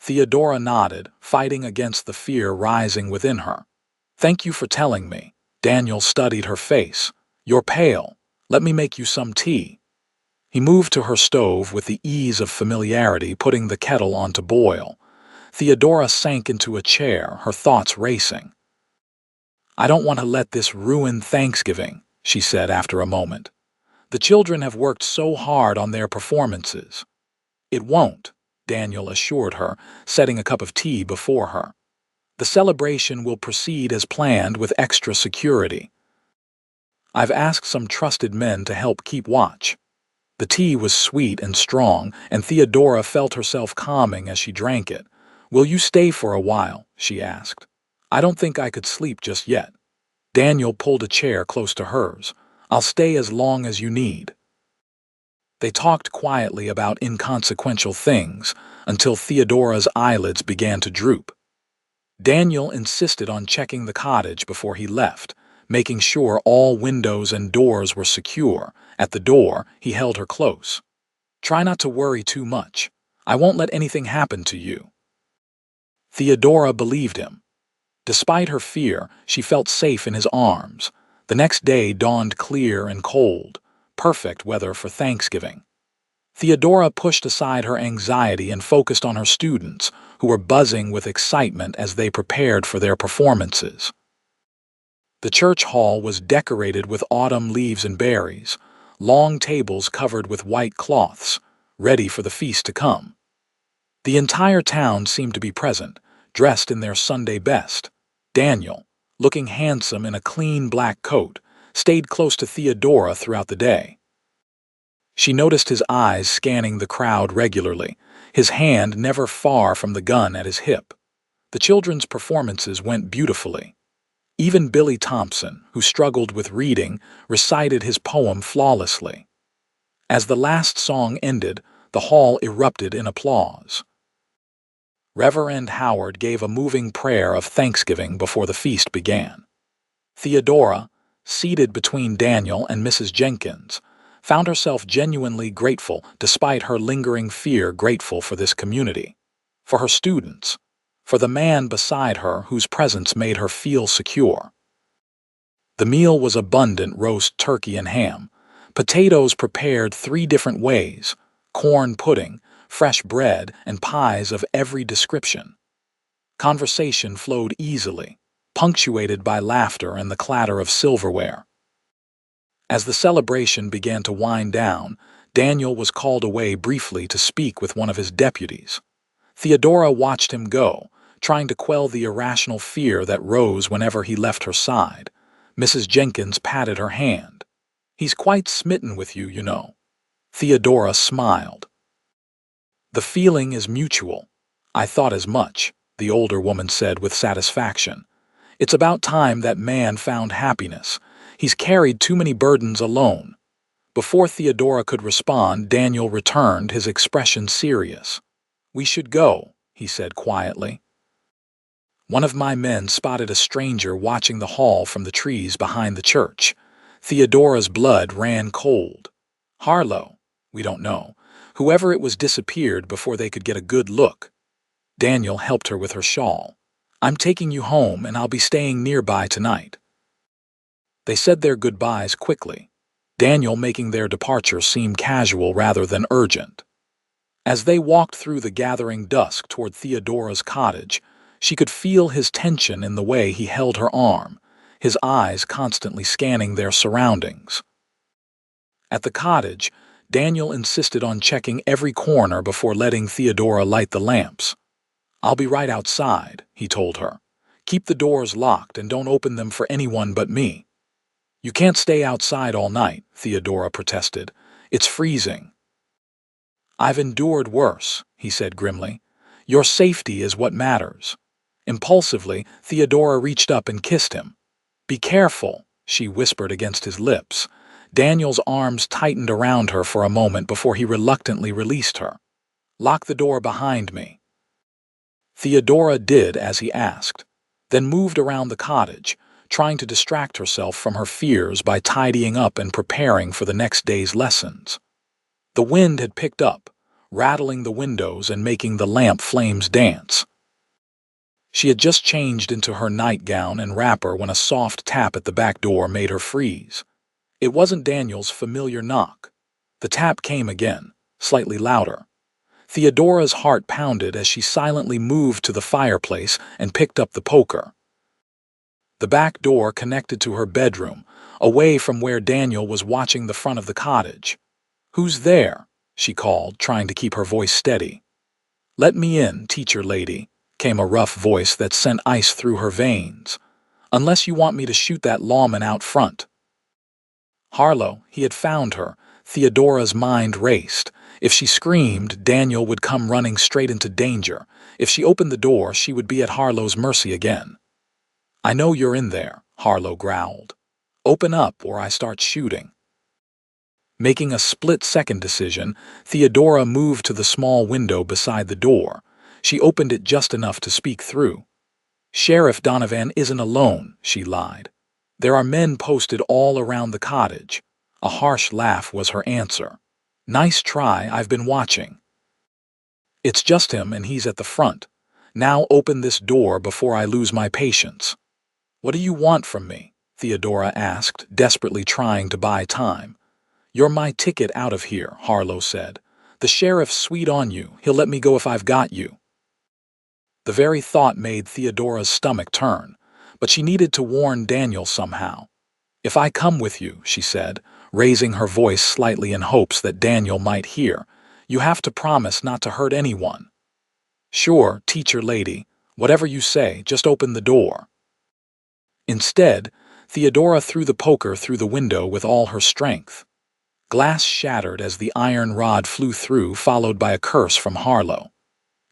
Theodora nodded, fighting against the fear rising within her. "Thank you for telling me." Daniel studied her face. "You're pale. Let me make you some tea." He moved to her stove with the ease of familiarity, putting the kettle on to boil. Theodora sank into a chair, her thoughts racing. "I don't want to let this ruin Thanksgiving," she said after a moment. "The children have worked so hard on their performances." "It won't," Daniel assured her, setting a cup of tea before her. "The celebration will proceed as planned with extra security. I've asked some trusted men to help keep watch." The tea was sweet and strong, and Theodora felt herself calming as she drank it. "Will you stay for a while?" she asked. "I don't think I could sleep just yet." Daniel pulled a chair close to hers. "I'll stay as long as you need." They talked quietly about inconsequential things until Theodora's eyelids began to droop. Daniel insisted on checking the cottage before he left, making sure all windows and doors were secure. At the door, he held her close. "Try not to worry too much. I won't let anything happen to you." Theodora believed him. Despite her fear, she felt safe in his arms. The next day dawned clear and cold, perfect weather for Thanksgiving. Theodora pushed aside her anxiety and focused on her students, who were buzzing with excitement as they prepared for their performances. The church hall was decorated with autumn leaves and berries, long tables covered with white cloths, ready for the feast to come. The entire town seemed to be present, dressed in their Sunday best. Daniel, looking handsome in a clean black coat, stayed close to Theodora throughout the day. She noticed his eyes scanning the crowd regularly, his hand never far from the gun at his hip. The children's performances went beautifully. Even Billy Thompson, who struggled with reading, recited his poem flawlessly. As the last song ended, the hall erupted in applause. Reverend Howard gave a moving prayer of thanksgiving before the feast began. Theodora, seated between Daniel and Mrs. Jenkins, found herself genuinely grateful, despite her lingering fear, grateful for this community, for her students, for the man beside her whose presence made her feel secure. The meal was abundant: roast turkey and ham, potatoes prepared 3 different ways, corn pudding, fresh bread, and pies of every description. Conversation flowed easily, punctuated by laughter and the clatter of silverware. As the celebration began to wind down, Daniel was called away briefly to speak with one of his deputies. Theodora watched him go, trying to quell the irrational fear that rose whenever he left her side. Mrs. Jenkins patted her hand. "He's quite smitten with you, you know." Theodora smiled. "The feeling is mutual." "I thought as much," the older woman said with satisfaction. "It's about time that man found happiness. He's carried too many burdens alone." Before Theodora could respond, Daniel returned, his expression serious. "We should go," he said quietly. "One of my men spotted a stranger watching the hall from the trees behind the church." Theodora's blood ran cold. "Harlow? We don't know. Whoever it was disappeared before they could get a good look." Daniel helped her with her shawl. "I'm taking you home, and I'll be staying nearby tonight." They said their goodbyes quickly, Daniel making their departure seem casual rather than urgent. As they walked through the gathering dusk toward Theodora's cottage, she could feel his tension in the way he held her arm, his eyes constantly scanning their surroundings. At the cottage, Daniel insisted on checking every corner before letting Theodora light the lamps. "I'll be right outside," he told her. "Keep the doors locked and don't open them for anyone but me." "You can't stay outside all night," Theodora protested. "It's freezing." "I've endured worse," he said grimly. "Your safety is what matters." Impulsively, Theodora reached up and kissed him. "Be careful," she whispered against his lips. Daniel's arms tightened around her for a moment before he reluctantly released her. "Lock the door behind me." Theodora did as he asked, then moved around the cottage, trying to distract herself from her fears by tidying up and preparing for the next day's lessons. The wind had picked up, rattling the windows and making the lamp flames dance. She had just changed into her nightgown and wrapper when a soft tap at the back door made her freeze. It wasn't Daniel's familiar knock. The tap came again, slightly louder. Theodora's heart pounded as she silently moved to the fireplace and picked up the poker. The back door connected to her bedroom, away from where Daniel was watching the front of the cottage. "Who's there?" she called, trying to keep her voice steady. "Let me in, teacher lady," came a rough voice that sent ice through her veins. "Unless you want me to shoot that lawman out front." Harlow, he had found her. Theodora's mind raced. If she screamed, Daniel would come running straight into danger. If she opened the door, she would be at Harlow's mercy again. "I know you're in there," Harlow growled. "Open up or I start shooting." Making a split-second decision, Theodora moved to the small window beside the door. She opened it just enough to speak through. "Sheriff Donovan isn't alone," she lied. "There are men posted all around the cottage." A harsh laugh was her answer. "Nice try, I've been watching." "It's just him and he's at the front. Now open this door before I lose my patience." "What do you want from me?" Theodora asked, desperately trying to buy time. "You're my ticket out of here," Harlow said. "The sheriff's sweet on you. He'll let me go if I've got you." The very thought made Theodora's stomach turn, but she needed to warn Daniel somehow. "If I come with you," she said, raising her voice slightly in hopes that Daniel might hear, "you have to promise not to hurt anyone." "Sure, teacher lady. Whatever you say, just open the door." Instead, Theodora threw the poker through the window with all her strength. Glass shattered as the iron rod flew through, followed by a curse from Harlow.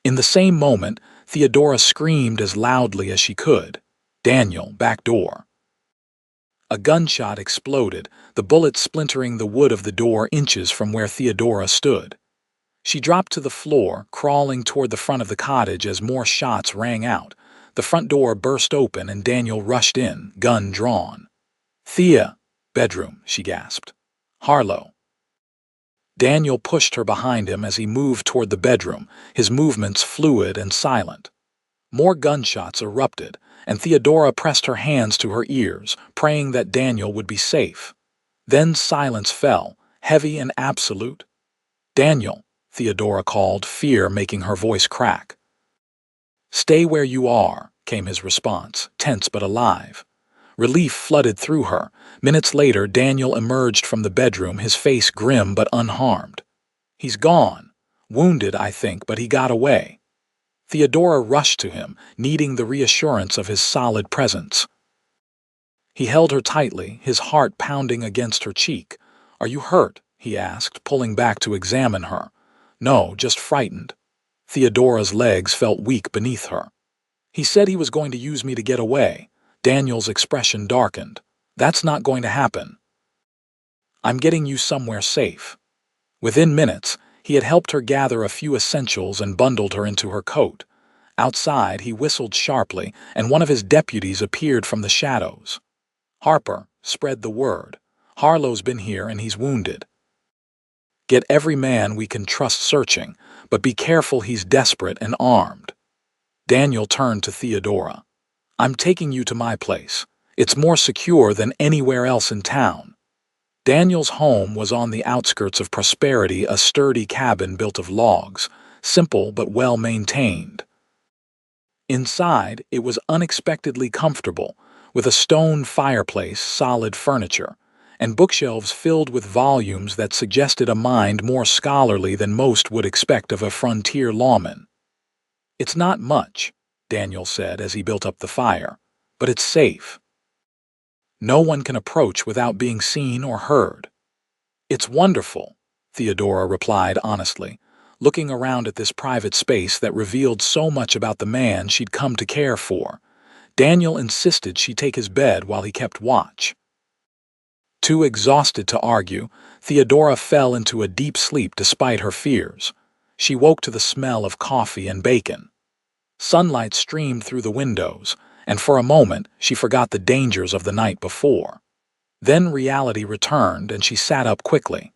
In the same moment, Theodora screamed as loudly as she could. "Daniel, back door." A gunshot exploded, the bullet splintering the wood of the door inches from where Theodora stood. She dropped to the floor, crawling toward the front of the cottage as more shots rang out. The front door burst open and Daniel rushed in, gun drawn. "Thea!" "Bedroom," she gasped. "Harlow." Daniel pushed her behind him as he moved toward the bedroom, his movements fluid and silent. More gunshots erupted, and Theodora pressed her hands to her ears, praying that Daniel would be safe. Then silence fell, heavy and absolute. "Daniel," Theodora called, fear making her voice crack. "Stay where you are," came his response, tense but alive. Relief flooded through her. Minutes later, Daniel emerged from the bedroom, his face grim but unharmed. "He's gone. Wounded, I think, but he got away." Theodora rushed to him, needing the reassurance of his solid presence. He held her tightly, his heart pounding against her cheek. "Are you hurt?" he asked, pulling back to examine her. "No, just frightened." Theodora's legs felt weak beneath her. "He said he was going to use me to get away." Daniel's expression darkened. "That's not going to happen. I'm getting you somewhere safe." Within minutes, he had helped her gather a few essentials and bundled her into her coat. Outside, he whistled sharply, and one of his deputies appeared from the shadows. "Harper, spread the word. Harlow's been here and he's wounded. Get every man we can trust searching, but be careful he's desperate and armed." Daniel turned to Theodora. "I'm taking you to my place. It's more secure than anywhere else in town." Daniel's home was on the outskirts of prosperity, a sturdy cabin built of logs, simple but well-maintained. Inside, it was unexpectedly comfortable, with a stone fireplace, solid furniture, and bookshelves filled with volumes that suggested a mind more scholarly than most would expect of a frontier lawman. "It's not much," Daniel said as he built up the fire, "but it's safe. No one can approach without being seen or heard." "It's wonderful," Theodora replied honestly, looking around at this private space that revealed so much about the man she'd come to care for. Daniel insisted she take his bed while he kept watch. Too exhausted to argue, Theodora fell into a deep sleep despite her fears. She woke to the smell of coffee and bacon. Sunlight streamed through the windows, and for a moment she forgot the dangers of the night before. Then reality returned and she sat up quickly.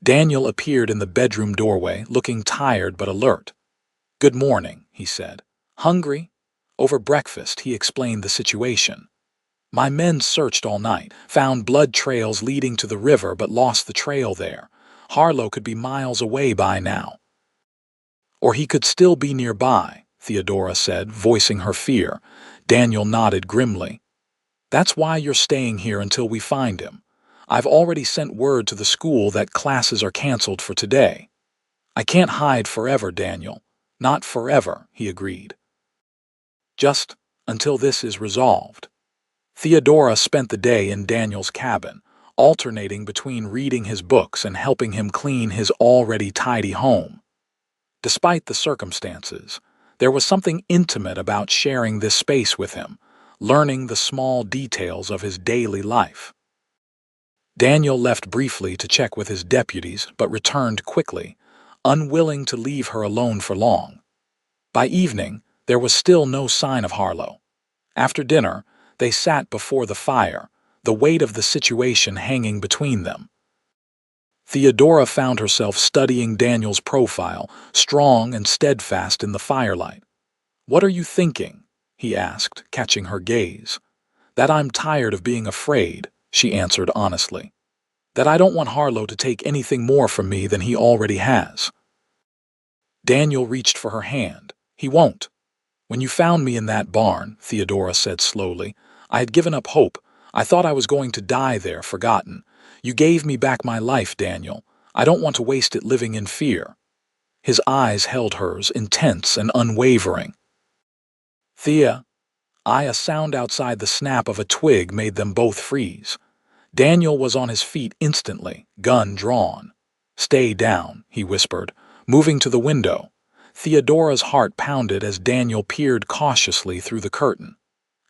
Daniel appeared in the bedroom doorway, looking tired but alert. "Good morning," he said. "Hungry?" Over breakfast, he explained the situation. "My men searched all night, found blood trails leading to the river but lost the trail there. Harlow could be miles away by now. Or he could still be nearby," Theodora said, voicing her fear. Daniel nodded grimly. "That's why you're staying here until we find him. I've already sent word to the school that classes are canceled for today." "I can't hide forever, Daniel. Not forever," he agreed. "Just until this is resolved." Theodora spent the day in Daniel's cabin, alternating between reading his books and helping him clean his already tidy home. Despite the circumstances, there was something intimate about sharing this space with him, learning the small details of his daily life. Daniel left briefly to check with his deputies but returned quickly, unwilling to leave her alone for long. By evening, there was still no sign of Harlow. After dinner, they sat before the fire, the weight of the situation hanging between them. Theodora found herself studying Daniel's profile, strong and steadfast in the firelight. "What are you thinking?" he asked, catching her gaze. "That I'm tired of being afraid," she answered honestly. "That I don't want Harlow to take anything more from me than he already has." Daniel reached for her hand. "He won't." "When you found me in that barn," Theodora said slowly, "I had given up hope. I thought I was going to die there, forgotten. You gave me back my life, Daniel. I don't want to waste it living in fear." His eyes held hers, intense and unwavering. "Thea," a sound outside the snap of a twig made them both freeze. Daniel was on his feet instantly, gun drawn. "Stay down," he whispered, moving to the window. Theodora's heart pounded as Daniel peered cautiously through the curtain.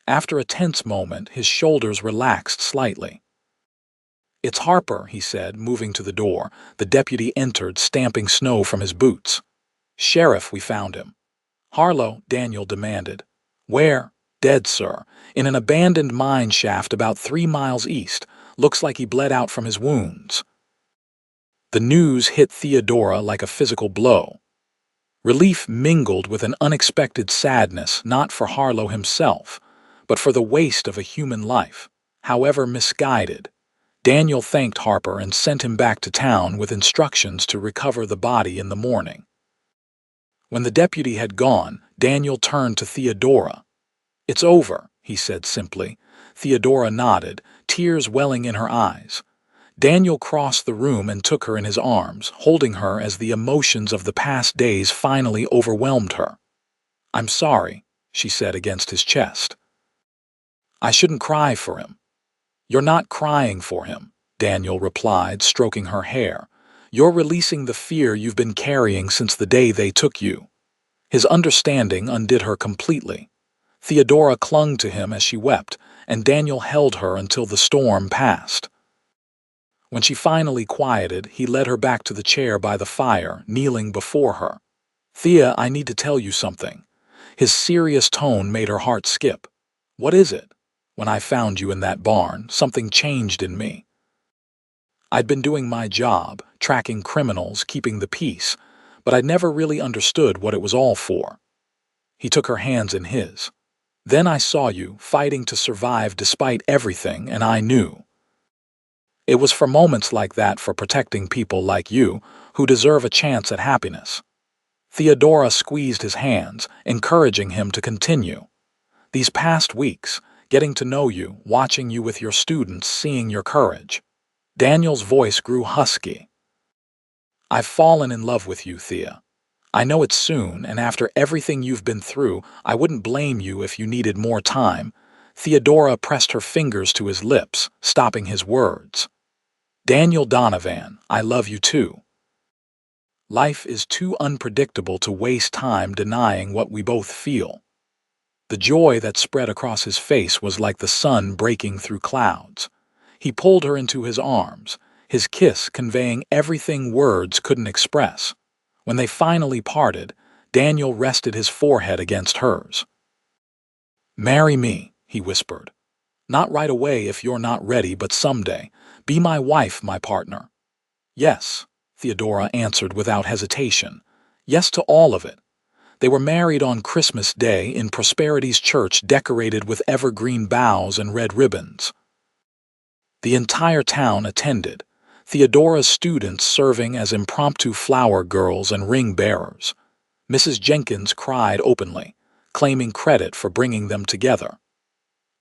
After a tense moment, his shoulders relaxed slightly. "It's Harper," he said, moving to the door. The deputy entered, stamping snow from his boots. "Sheriff, we found him." "Harlow?" Daniel demanded. "Where?" "Dead, sir. In an abandoned mine shaft about 3 miles east. Looks like he bled out from his wounds." The news hit Theodora like a physical blow. Relief mingled with an unexpected sadness, not for Harlow himself, but for the waste of a human life, however misguided. Daniel thanked Harper and sent him back to town with instructions to recover the body in the morning. When the deputy had gone, Daniel turned to Theodora. "It's over," he said simply. Theodora nodded, tears welling in her eyes. Daniel crossed the room and took her in his arms, holding her as the emotions of the past days finally overwhelmed her. "I'm sorry," she said against his chest. "I shouldn't cry for him." "You're not crying for him," Daniel replied, stroking her hair. "You're releasing the fear you've been carrying since the day they took you." His understanding undid her completely. Theodora clung to him as she wept, and Daniel held her until the storm passed. When she finally quieted, he led her back to the chair by the fire, kneeling before her. "Thea, I need to tell you something." His serious tone made her heart skip. "What is it?" "When I found you in that barn, something changed in me. I'd been doing my job, tracking criminals, keeping the peace, but I'd never really understood what it was all for." He took her hands in his. "Then I saw you, fighting to survive despite everything, and I knew. It was for moments like that, for protecting people like you, who deserve a chance at happiness." Theodora squeezed his hands, encouraging him to continue. "These past weeks, getting to know you, watching you with your students, seeing your courage." Daniel's voice grew husky. "I've fallen in love with you, Thea. I know it's soon, and after everything you've been through, I wouldn't blame you if you needed more time." Theodora pressed her fingers to his lips, stopping his words. "Daniel Donovan, I love you too. Life is too unpredictable to waste time denying what we both feel." The joy that spread across his face was like the sun breaking through clouds. He pulled her into his arms, his kiss conveying everything words couldn't express. When they finally parted, Daniel rested his forehead against hers. "Marry me," he whispered. "Not right away if you're not ready, but someday. Be my wife, my partner." "Yes," Theodora answered without hesitation. "Yes to all of it." They were married on Christmas Day in Prosperity's church, decorated with evergreen boughs and red ribbons. The entire town attended, Theodora's students serving as impromptu flower girls and ring bearers. Mrs. Jenkins cried openly, claiming credit for bringing them together.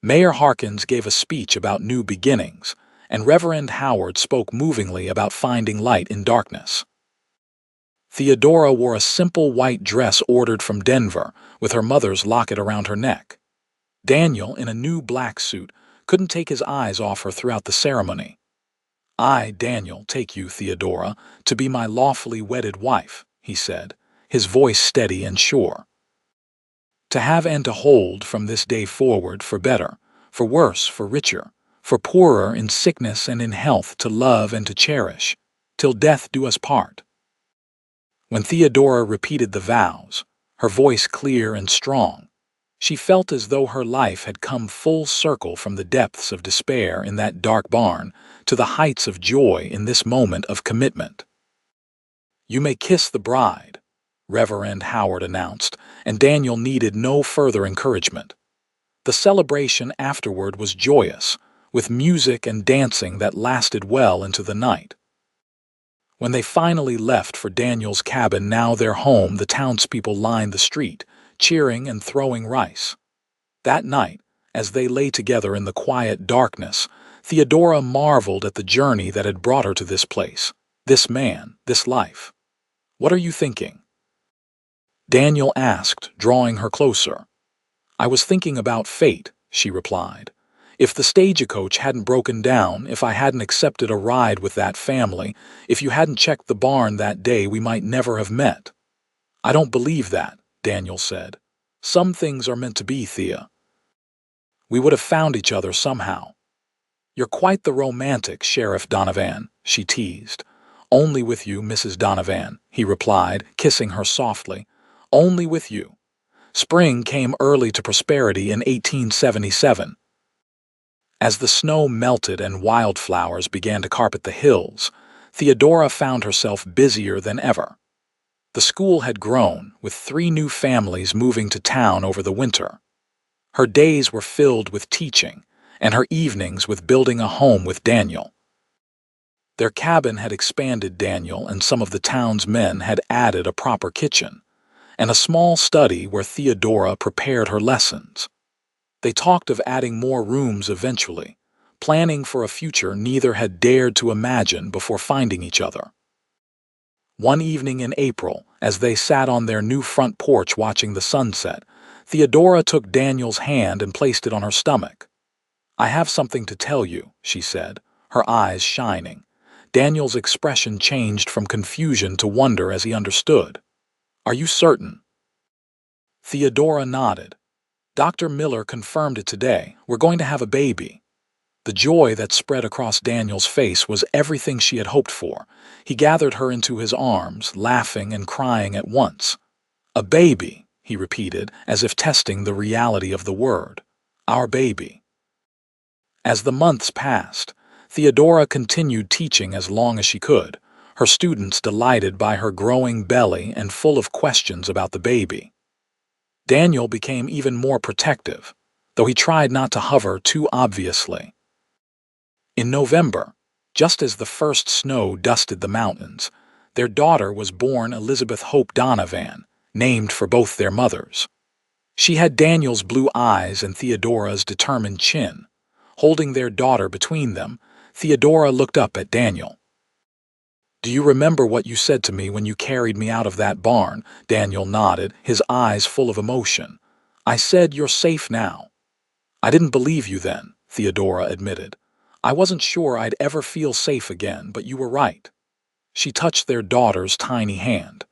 Mayor Harkins gave a speech about new beginnings, and Reverend Howard spoke movingly about finding light in darkness. Theodora wore a simple white dress ordered from Denver, with her mother's locket around her neck. Daniel, in a new black suit, couldn't take his eyes off her throughout the ceremony. "I, Daniel, take you, Theodora, to be my lawfully wedded wife," he said, his voice steady and sure. "To have and to hold from this day forward, for better, for worse, for richer, for poorer, in sickness and in health, to love and to cherish, till death do us part." When Theodora repeated the vows, her voice clear and strong, she felt as though her life had come full circle from the depths of despair in that dark barn to the heights of joy in this moment of commitment. "You may kiss the bride," Reverend Howard announced, and Daniel needed no further encouragement. The celebration afterward was joyous, with music and dancing that lasted well into the night. When they finally left for Daniel's cabin, now their home, the townspeople lined the street, cheering and throwing rice. That night, as they lay together in the quiet darkness, Theodora marveled at the journey that had brought her to this place, this man, this life. "What are you thinking?" Daniel asked, drawing her closer. "I was thinking about fate," she replied. "If the stagecoach hadn't broken down, if I hadn't accepted a ride with that family, if you hadn't checked the barn that day, we might never have met." "I don't believe that," Daniel said. "Some things are meant to be, Thea. We would have found each other somehow." "You're quite the romantic, Sheriff Donovan," she teased. "Only with you, Mrs. Donovan," he replied, kissing her softly. "Only with you." Spring came early to Prosperity in 1877. As the snow melted and wildflowers began to carpet the hills, Theodora found herself busier than ever. The school had grown, with 3 new families moving to town over the winter. Her days were filled with teaching, and her evenings with building a home with Daniel. Their cabin had expanded Daniel, and some of the town's men had added a proper kitchen, and a small study where Theodora prepared her lessons. They talked of adding more rooms eventually, planning for a future neither had dared to imagine before finding each other. One evening in April, as they sat on their new front porch watching the sunset, Theodora took Daniel's hand and placed it on her stomach. "I have something to tell you," she said, her eyes shining. Daniel's expression changed from confusion to wonder as he understood. "Are you certain?" Theodora nodded. "Dr. Miller confirmed it today. We're going to have a baby." The joy that spread across Daniel's face was everything she had hoped for. He gathered her into his arms, laughing and crying at once. "A baby," he repeated, as if testing the reality of the word. "Our baby." As the months passed, Theodora continued teaching as long as she could, her students delighted by her growing belly and full of questions about the baby. Daniel became even more protective, though he tried not to hover too obviously. In November, just as the first snow dusted the mountains, their daughter was born, Elizabeth Hope Donovan, named for both their mothers. She had Daniel's blue eyes and Theodora's determined chin. Holding their daughter between them, Theodora looked up at Daniel. "Do you remember what you said to me when you carried me out of that barn?" Daniel nodded, his eyes full of emotion. "I said you're safe now." "I didn't believe you then," Theodora admitted. "I wasn't sure I'd ever feel safe again, but you were right." She touched their daughter's tiny hand.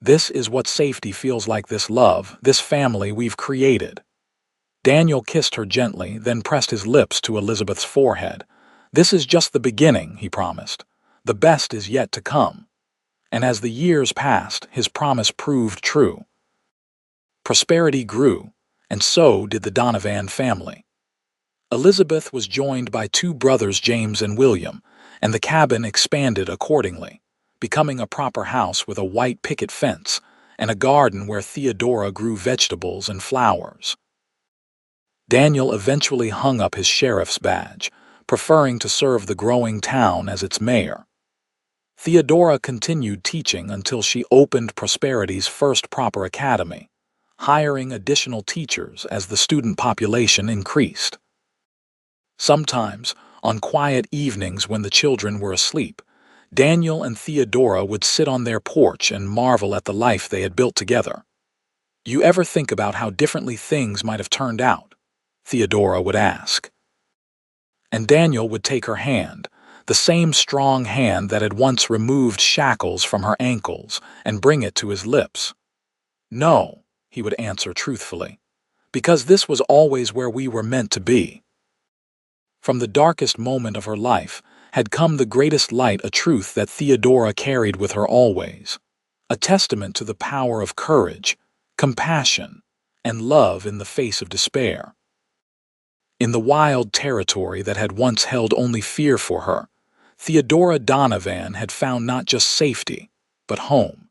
"This is what safety feels like, this love, this family we've created." Daniel kissed her gently, then pressed his lips to Elizabeth's forehead. "This is just the beginning," he promised. "The best is yet to come." And as the years passed, his promise proved true. Prosperity grew, and so did the Donovan family. Elizabeth was joined by two brothers, James and William, and the cabin expanded accordingly, becoming a proper house with a white picket fence and a garden where Theodora grew vegetables and flowers. Daniel eventually hung up his sheriff's badge, preferring to serve the growing town as its mayor. Theodora continued teaching until she opened Prosperity's first proper academy, hiring additional teachers as the student population increased. Sometimes, on quiet evenings when the children were asleep, Daniel and Theodora would sit on their porch and marvel at the life they had built together. "You ever think about how differently things might have turned out?" Theodora would ask. And Daniel would take her hand, the same strong hand that had once removed shackles from her ankles, and bring it to his lips. "No," he would answer truthfully, "because this was always where we were meant to be." From the darkest moment of her life had come the greatest light, a truth that Theodora carried with her always, a testament to the power of courage, compassion, and love in the face of despair. In the wild territory that had once held only fear for her, Theodora Donovan had found not just safety, but home.